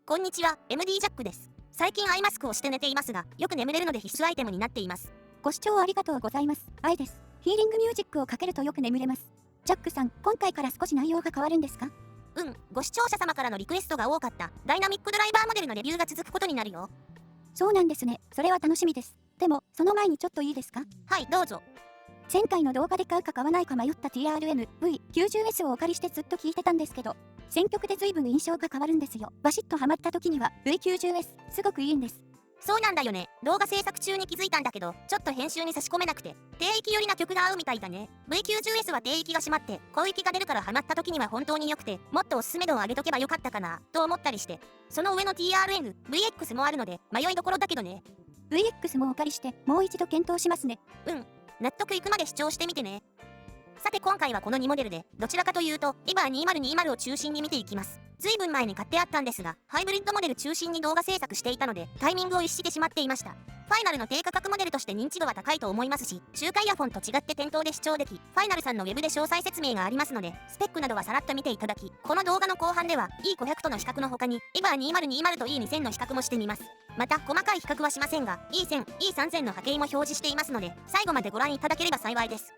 こんにちは、MD ジャックです。最近アイマスクをして寝ていますが、よく眠れるので必須アイテムになっています。ご視聴ありがとうございます。アイです。ヒーリングミュージックをかけるとよく眠れます。ジャックさん、今回から少し内容が変わるんですか？ご視聴者様からのリクエストが多かったダイナミックドライバーモデルのレビューが続くことになるよ。そうなんですね。それは楽しみです。でも、その前にちょっといいですか？はい、どうぞ。前回の動画で買うか買わないか迷った TRM V90S をお借りしてずっと聞いてたんですけど、選曲で随分印象が変わるんですよ。バシッとハマった時には V90S すごくいいんです。そうなんだよね。動画制作中に気づいたんだけど、ちょっと編集に差し込めなくて、低域寄りな曲が合うみたいだね。V90S は低域が閉まって、高域が出るからハマった時には本当に良くて、もっとおすすめ度を上げとけばよかったかな、と思ったりして。その上の TRN、VX もあるので、迷いどころだけどね。VX もお借りして、もう一度検討しますね。納得いくまで視聴してみてね。さて今回はこの2モデルで、どちらかというと、EVA2020 を中心に見ていきます。ずいぶん前に買ってあったんですが、ハイブリッドモデル中心に動画制作していたので、タイミングを逸してしまっていました。ファイナルの低価格モデルとして認知度は高いと思いますし、中華イヤフォンと違って店頭で視聴でき、ファイナルさんのウェブで詳細説明がありますので、スペックなどはさらっと見ていただき、この動画の後半では E500 との比較の他に、EVA2020 と E2000 の比較もしてみます。また、細かい比較はしませんが、E1000、E3000 の波形も表示していますので、最後までご覧いただければ幸いです。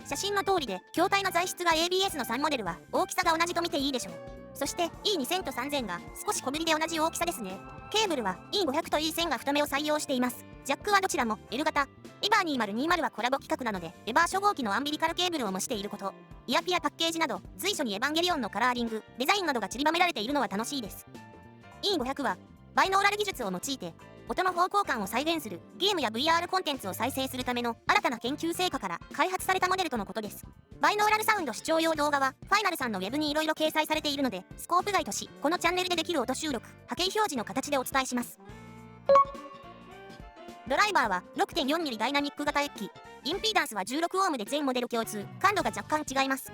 写真の通りで、筐体の材質が ABS の3モデルは大きさが同じと見ていいでしょう。そして E2000 と3000が少し小ぶりで同じ大きさですね。ケーブルは E500 と E1000 が太めを採用しています。ジャックはどちらも L 型。EVA2020 はコラボ企画なので、エバー初号機のアンビリカルケーブルを模していること。イヤピアパッケージなど、随所にエヴァンゲリオンのカラーリング、デザインなどが散りばめられているのは楽しいです。E500 は、バイノーラル技術を用いて、音の方向感を再現するゲームや VR コンテンツを再生するための新たな研究成果から開発されたモデルとのことです。バイノーラルサウンド視聴用動画はファイナルさんのウェブに色々掲載されているので、スコープ外とし、このチャンネルでできる音収録、波形表示の形でお伝えします。ドライバーは 6.4mm ダイナミック型液機、インピーダンスは16オームで全モデル共通、感度が若干違います。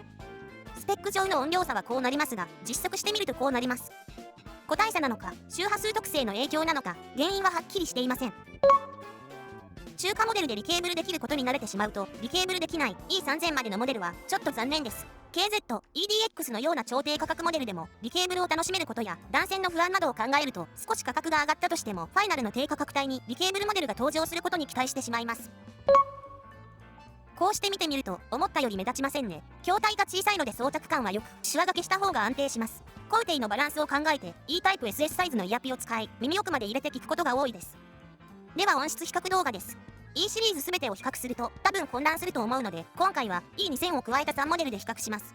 スペック上の音量差はこうなりますが、実測してみるとこうなります。個体差なのか、周波数特性の影響なのか、原因ははっきりしていません。中華モデルでリケーブルできることに慣れてしまうと、リケーブルできない E3000 までのモデルはちょっと残念です。KZ、EDX のような超低価格モデルでも、リケーブルを楽しめることや、断線の不安などを考えると、少し価格が上がったとしても、ファイナルの低価格帯にリケーブルモデルが登場することに期待してしまいます。こうして見てみると、思ったより目立ちませんね。筐体が小さいので装着感は良く、シワ掛けした方が安定します。コウテイのバランスを考えて E タイプ SS サイズのイヤピを使い、耳奥まで入れて聞くことが多いです。では音質比較動画です。E シリーズ全てを比較すると多分混乱すると思うので、今回は E2000 を加えた3モデルで比較します。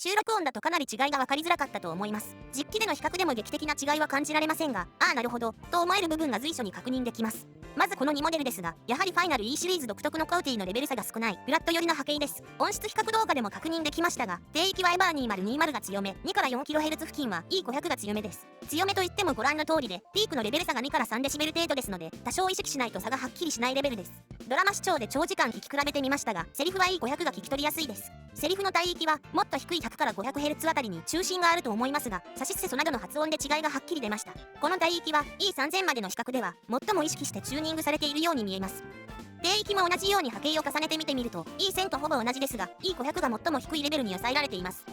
収録音だとかなり違いが分かりづらかったと思います。実機での比較でも劇的な違いは感じられませんが、ああなるほど、と思える部分が随所に確認できます。まずこの2モデルですが、やはりファイナル E シリーズ独特のカウティのレベル差が少ない、フラット寄りの波形です。音質比較動画でも確認できましたが、低域はエバー2020が強め、2から 4kHz 付近は E500 が強めです。強めといってもご覧の通りで、ピークのレベル差が2から3デシベル程度ですので、多少意識しないと差がはっきりしないレベルです。ドラマ視聴で長時間聞き比べてみましたが、セリフは E500 が聞き取りやすいです。セリフの帯域はもっと低い100から 500Hz あたりに中心があると思いますが、サシスセソなどの発音で違いがはっきり出ました。この帯域は E3000 までの比較では最も意識してチューニングされているように見えます。低域も同じように波形を重ねて見てみると E1000 とほぼ同じですが E500 が最も低いレベルに抑えられています。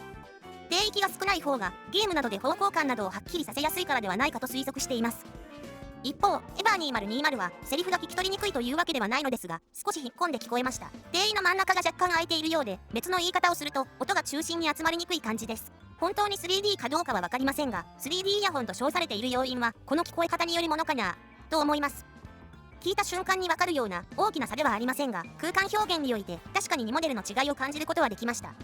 低域が少ない方がゲームなどで方向感などをはっきりさせやすいからではないかと推測しています。一方、エバー2020はセリフが聞き取りにくいというわけではないのですが、少し引っ込んで聞こえました。低位の真ん中が若干空いているようで、別の言い方をすると音が中心に集まりにくい感じです。本当に 3D かどうかは分かりませんが、3D イヤホンと称されている要因はこの聞こえ方によるものかなと思います。聞いた瞬間に分かるような大きな差ではありませんが、空間表現において確かに2モデルの違いを感じることはできました。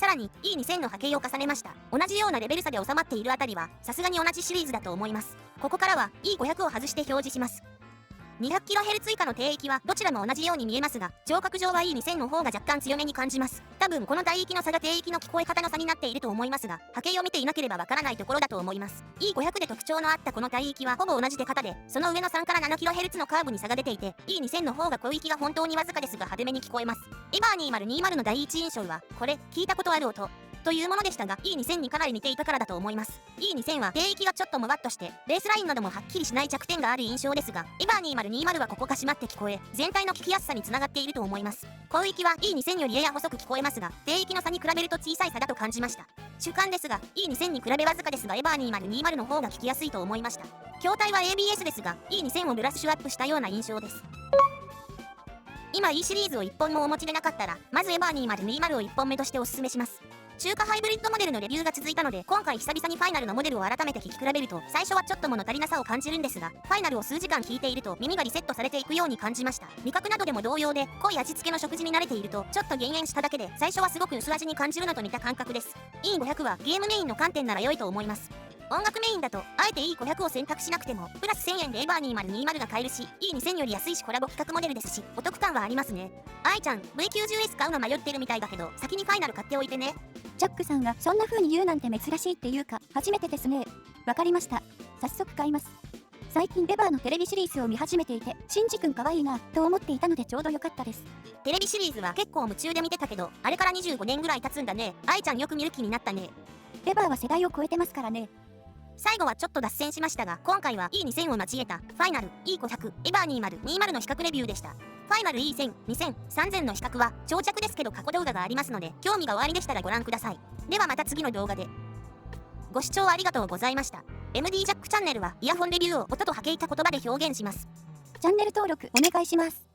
さらに E2000 の波形を重ねました。同じようなレベル差で収まっているあたりはさすがに同じシリーズだと思います。ここからは E500 を外して表示します。200kHz 以下の低域はどちらも同じように見えますが、聴覚上は E2000 の方が若干強めに感じます。多分この帯域の差が低域の聞こえ方の差になっていると思いますが、波形を見ていなければわからないところだと思います。E500 で特徴のあったこの帯域はほぼ同じ出方で、その上の3から 7kHz のカーブに差が出ていて、E2000 の方が小域が本当にわずかですが派手めに聞こえます。エバー2020の第一印象は、これ、聞いたことある音。というものでしたが E2000 にかなり似ていたからだと思います。E2000 は低域がちょっともわっとしてベースラインなどもはっきりしない弱点がある印象ですが、エバー2020はここが締まって聞こえ全体の聞きやすさにつながっていると思います。高域は E2000 よりやや細く聞こえますが、低域の差に比べると小さい差だと感じました。主観ですが E2000 に比べわずかですがエバー2020の方が聞きやすいと思いました。筐体は ABS ですが E2000 をブラッシュアップしたような印象です。今 E シリーズを1本もお持ちでなかったら、まずエバー2020を1本目としておすすめします。中華ハイブリッドモデルのレビューが続いたので、今回久々にファイナルのモデルを改めて聞き比べると、最初はちょっと物足りなさを感じるんですが、ファイナルを数時間聞いていると耳がリセットされていくように感じました。味覚などでも同様で、濃い味付けの食事に慣れていると、ちょっと減塩しただけで、最初はすごく薄味に感じるのと似た感覚です。E500 はゲームメインの観点なら良いと思います。音楽メインだと、あえて E500 を選択しなくても、プラス1000円でエバー2020が買えるし、E2000 より安いしコラボ企画モデルですし、お得感はありますね。愛ちゃん、V90S 買うの迷ってるみたいだけど、先にファイナル買っておいてね。ジャックさんがそんな風に言うなんて珍しいっていうか、初めてですね。わかりました。早速買います。最近エバーのテレビシリーズを見始めていて、シンジ君可愛いなと思っていたのでちょうどよかったです。テレビシリーズは結構夢中で見てたけど、あれから25年ぐらい経つんだね。愛ちゃんよく見る気になったね。エバーは世代を超えてますからね。最後はちょっと脱線しましたが、今回は E2000 を交えたファイナル E500 エバー2020の比較レビューでした。ファイナル E1000、2000、3000の比較は長尺ですけど過去動画がありますので、興味がおありでしたらご覧ください。ではまた次の動画で。ご視聴ありがとうございました。MD ジャックチャンネルはイヤホンレビューを音と波形た言葉で表現します。チャンネル登録お願いします。